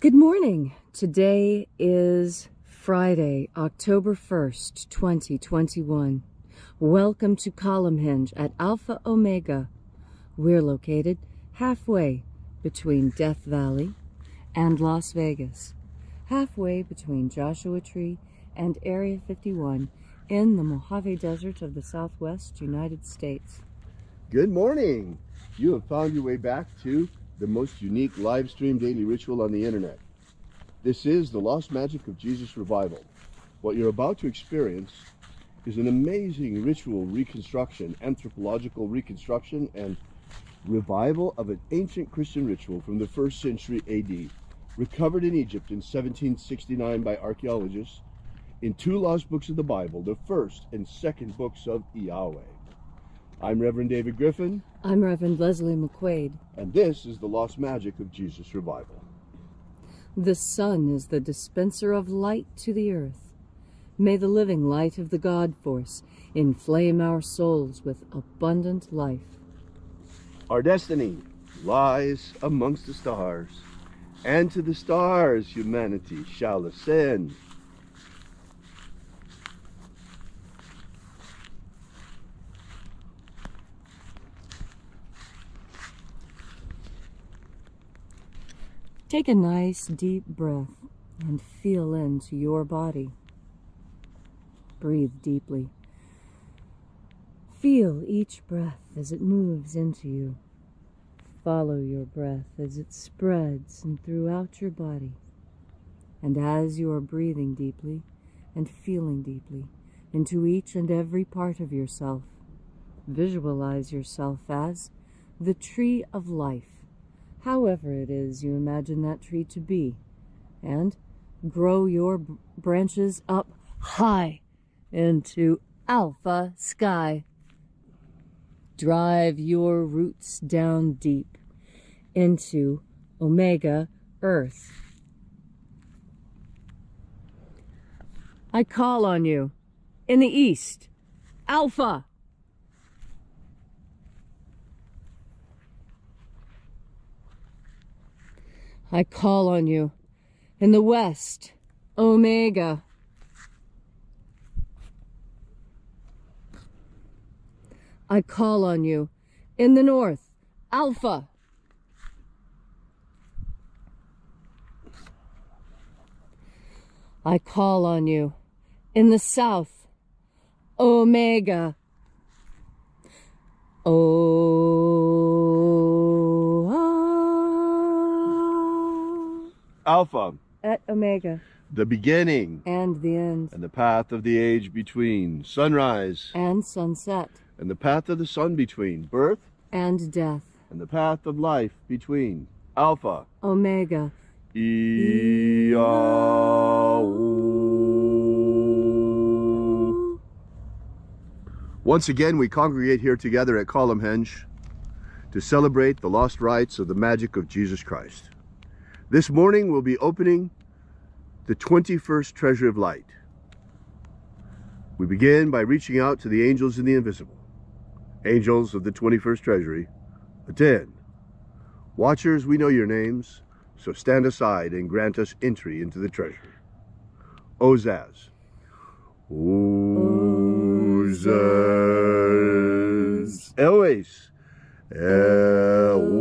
Good morning. Today is Friday, October 1st, 2021. Welcome to Column Hinge at Alpha Omega. We're located halfway between Death Valley and Las Vegas, halfway between Joshua Tree and Area 51 in the Mojave Desert of the Southwest United States. Good morning. You have found your way back to the most unique live stream daily ritual on the internet. This is the Lost Magic of Jesus Revival. What you're about to experience is an amazing ritual reconstruction, anthropological reconstruction and revival of an ancient Christian ritual from the 1st century AD, recovered in Egypt in 1769 by archaeologists in two lost books of the Bible, the first and second books of IAOE. I'm Reverend David Griffin. I'm Reverend Leslie McQuade. And this is the Lost Magic of Jesus Revival. The sun is the dispenser of light to the earth. May the living light of the God force inflame our souls with abundant life. Our destiny lies amongst the stars, and to the stars humanity shall ascend. Take a nice deep breath and feel into your body. Breathe deeply. Feel each breath as it moves into you. Follow your breath as it spreads and throughout your body. And as you are breathing deeply and feeling deeply into each and every part of yourself, visualize yourself as the tree of life, however it is you imagine that tree to be, and grow your branches up high into alpha sky. Drive your roots down deep into omega earth. I call on you in the east, alpha. I call on you in the west, omega. I call on you in the north, alpha. I call on you in the south, omega. Alpha, at omega, the beginning and the end, and the path of the age between, sunrise and sunset, and the path of the sun between, birth and death, and the path of life between, alpha, omega, IAOE. Once again, we congregate here together at Column Hinge to celebrate the lost rites of the magic of Jesus Christ. This morning we'll be opening the 21st Treasure of Light. We begin by reaching out to the angels in the invisible. Angels of the 21st Treasury, attend. Watchers, we know your names, so stand aside and grant us entry into the treasury. Ozaz. Ozaz. Elois. Elois.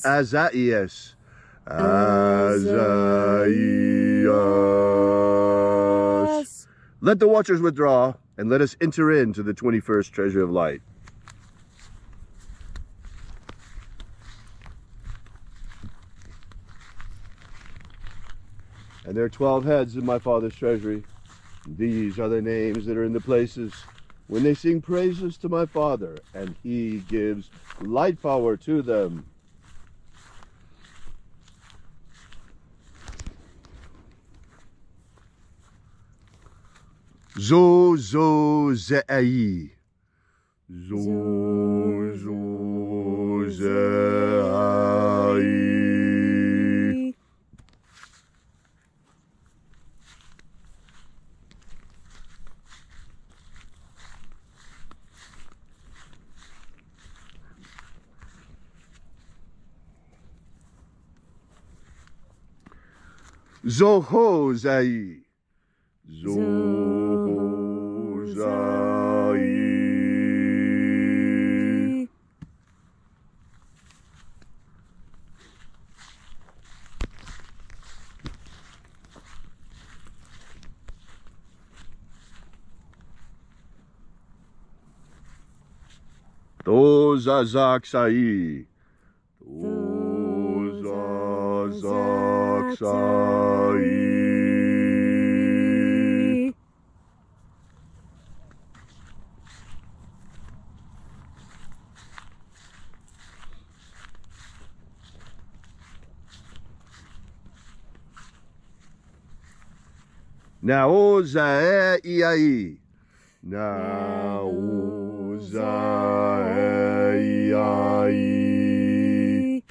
Azaias. Azaias. Let the watchers withdraw, and let us enter into the 21st Treasure of Light. And there are 12 heads in my Father's treasury. These are the names that are in the places when they sing praises to my Father, and he gives light power to them. Zo zo ze'ai. Zo zo ze'ai. Zohozai. Zohozai. Tozazaksai. Tozazaksai. IAOE I. I.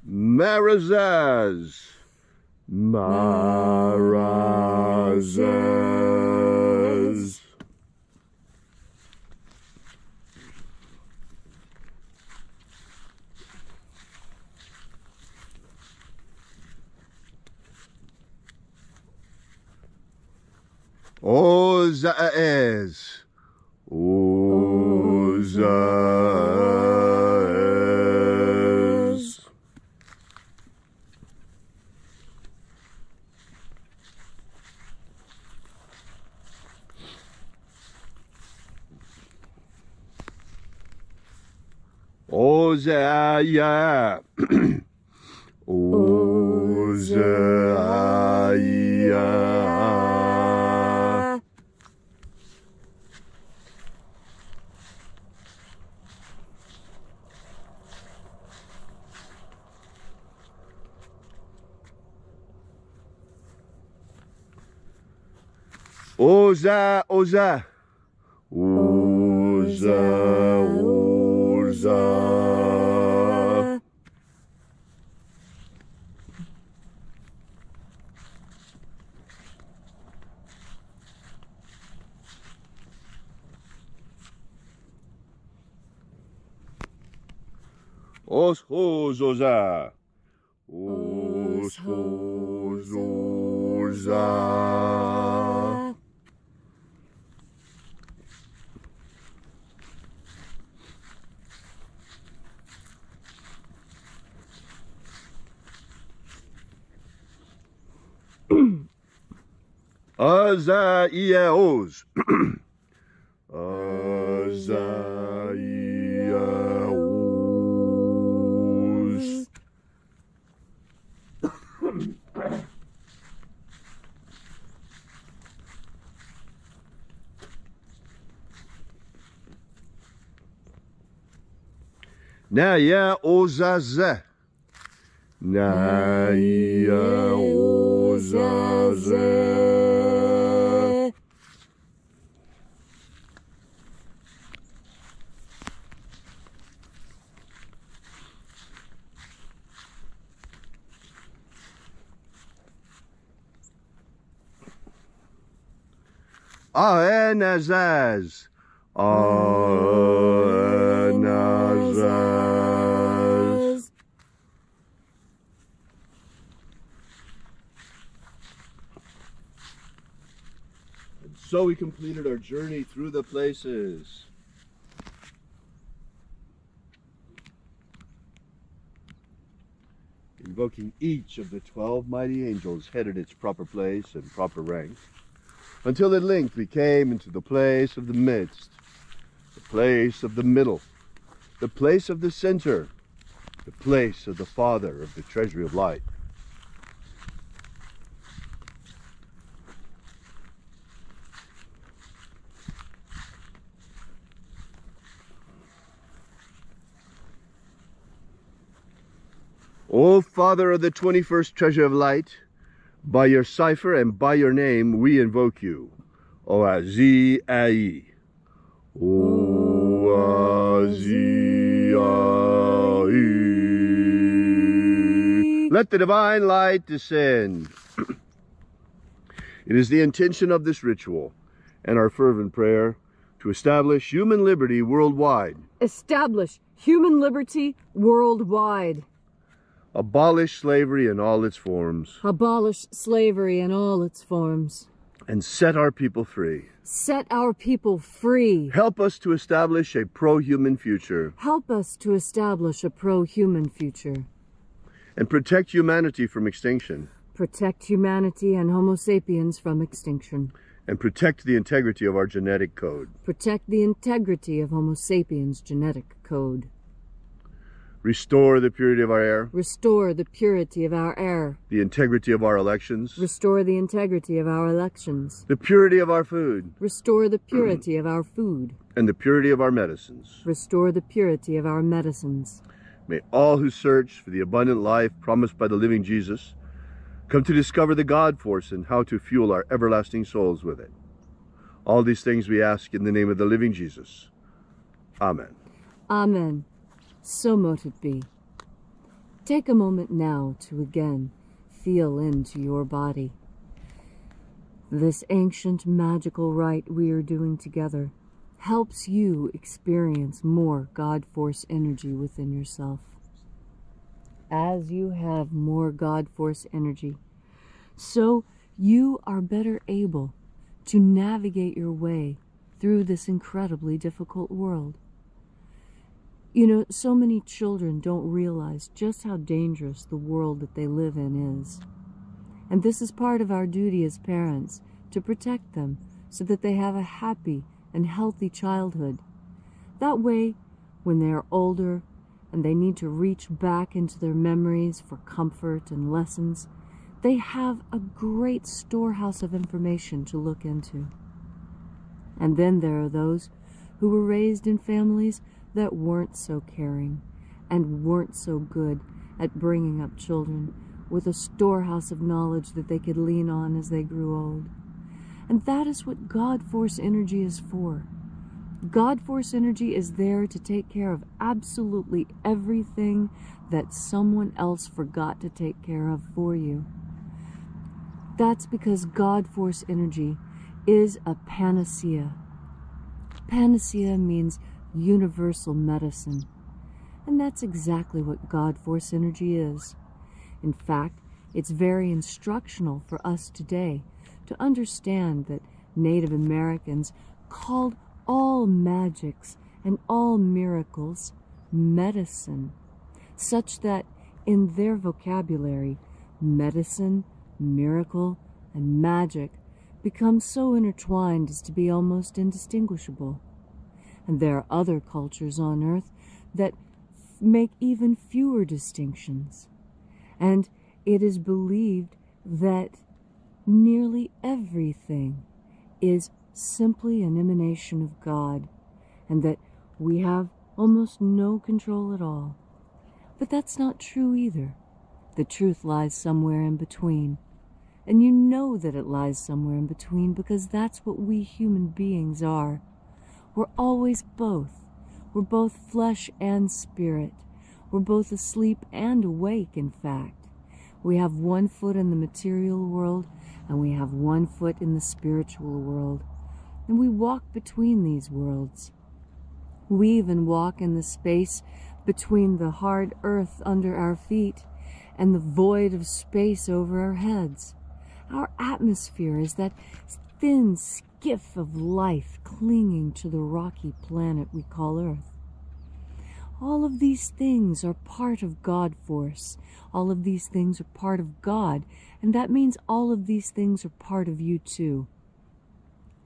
Marazaz. Marazaz. Ozaez. Ozaez. Ozaya. Ozaya. Oza, Oza. Oza, Oza. Oshozoza. Oshozoza. IAOs. IAOs. Naya Ozaze. Naya Ozaze. Aenazaz. Aenazaz. And so we completed our journey through the places. Invoking each of the 12 mighty angels headed its proper place and proper rank, until at length we came into the place of the midst, the place of the middle, the place of the center, the place of the Father of the treasury of light. O Father of the 21st treasure of light, by your cipher and by your name we invoke you. Oazi Ai. Oazi Ai. Let the divine light descend. It is the intention of this ritual and our fervent prayer to establish human liberty worldwide. Establish human liberty worldwide. Abolish slavery in all its forms. Abolish slavery in all its forms. And set our people free. Set our people free. Help us to establish a pro-human future. Help us to establish a pro-human future. And protect humanity from extinction. Protect humanity and Homo sapiens from extinction. And protect the integrity of our genetic code. Protect the integrity of Homo sapiens' genetic code. Restore the purity of our air. Restore the purity of our air. The integrity of our elections. Restore the integrity of our elections. The purity of our food. Restore the purity of our food. And the purity of our medicines. Restore the purity of our medicines. May all who search for the abundant life promised by the living Jesus come to discover the God force and how to fuel our everlasting souls with it. All these things we ask in the name of the living Jesus. Amen. Amen. So mote it be. Take a moment now to again feel into your body. This ancient magical rite we are doing together helps you experience more God Force energy within yourself. As you have more God Force energy, so you are better able to navigate your way through this incredibly difficult world. You know, so many children don't realize just how dangerous the world that they live in is. And this is part of our duty as parents, to protect them so that they have a happy and healthy childhood. That way, when they are older and they need to reach back into their memories for comfort and lessons, they have a great storehouse of information to look into. And then there are those who were raised in families that weren't so caring and weren't so good at bringing up children with a storehouse of knowledge that they could lean on as they grew old. And that is what God Force energy is for. God Force energy is there to take care of absolutely everything that someone else forgot to take care of for you. That's because God Force energy is a panacea. Panacea means universal medicine. And that's exactly what God Force energy is. In fact, it's very instructional for us today to understand that Native Americans called all magics and all miracles medicine, such that in their vocabulary, medicine, miracle, and magic become so intertwined as to be almost indistinguishable. And there are other cultures on Earth that make even fewer distinctions. And it is believed that nearly everything is simply an emanation of God, and that we have almost no control at all. But that's not true either. The truth lies somewhere in between. And you know that it lies somewhere in between because that's what we human beings are. We're always both. We're both flesh and spirit. We're both asleep and awake, in fact. We have one foot in the material world, and we have one foot in the spiritual world. And we walk between these worlds. We even walk in the space between the hard earth under our feet and the void of space over our heads. Our atmosphere is that thin skiff of life clinging to the rocky planet we call Earth. All of these things are part of God Force. All of these things are part of God, and that means all of these things are part of you too.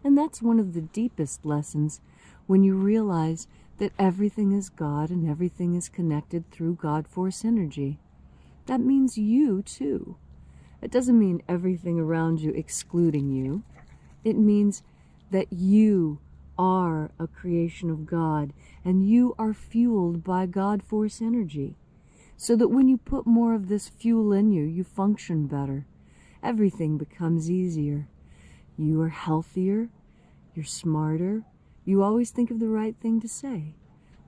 And that's one of the deepest lessons when you realize that everything is God and everything is connected through God Force energy. That means you too. It doesn't mean everything around you excluding you. It means that you are a creation of God and you are fueled by God Force energy. So that when you put more of this fuel in you, you function better. Everything becomes easier. You are healthier. You're smarter. You always think of the right thing to say.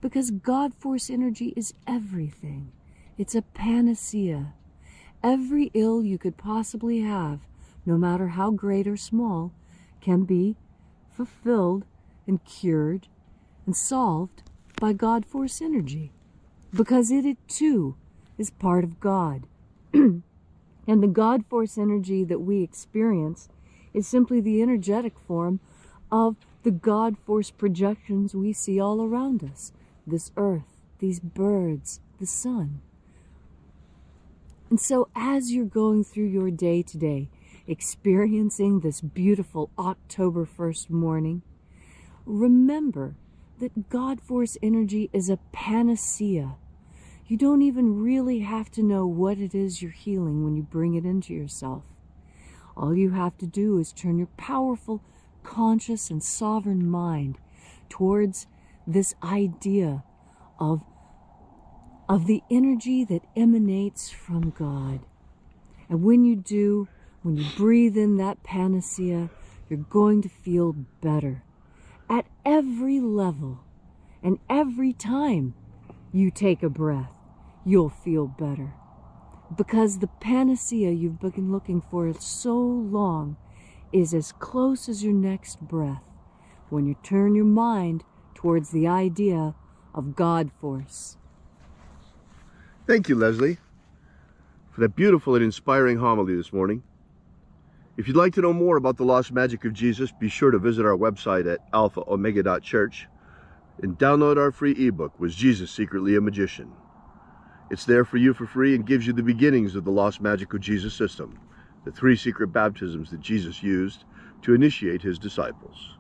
Because God Force energy is everything. It's a panacea. Every ill you could possibly have, no matter how great or small, can be fulfilled and cured and solved by God Force energy, because it too is part of God. And the God Force energy that we experience is simply the energetic form of the God Force projections we see all around us. This earth, these birds, the sun. And so as you're going through your day today, experiencing this beautiful October 1st morning, remember that God Force energy is a panacea. You don't even really have to know what it is you're healing when you bring it into yourself. All you have to do is turn your powerful, conscious, and sovereign mind towards this idea of the energy that emanates from God. And when you do, when you breathe in that panacea, you're going to feel better at every level. And every time you take a breath, you'll feel better. Because the panacea you've been looking for so long is as close as your next breath when you turn your mind towards the idea of God Force. Thank you, Leslie, for that beautiful and inspiring homily this morning. If you'd like to know more about the lost magic of Jesus, be sure to visit our website at alphaomega.church and download our free ebook, Was Jesus Secretly a Magician? It's there for you for free and gives you the beginnings of the lost magic of Jesus system, the 3 secret baptisms that Jesus used to initiate his disciples.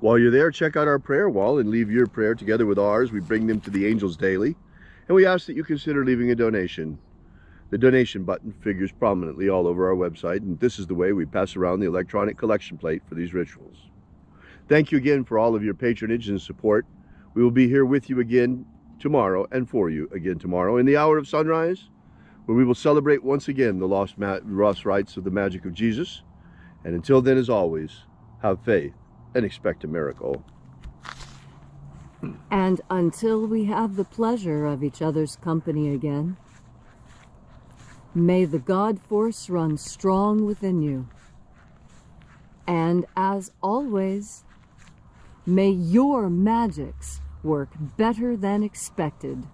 While you're there, check out our prayer wall and leave your prayer together with ours. We bring them to the angels daily, and we ask that you consider leaving a donation. The donation button figures prominently all over our website, and this is the way we pass around the electronic collection plate for these rituals. Thank you again for all of your patronage and support. We will be here with you again tomorrow and for you again tomorrow in the hour of sunrise, where we will celebrate once again the lost rites of the magic of Jesus. And until then, as always, have faith and expect a miracle. And until we have the pleasure of each other's company again, may the God Force run strong within you. And as always, may your magics work better than expected.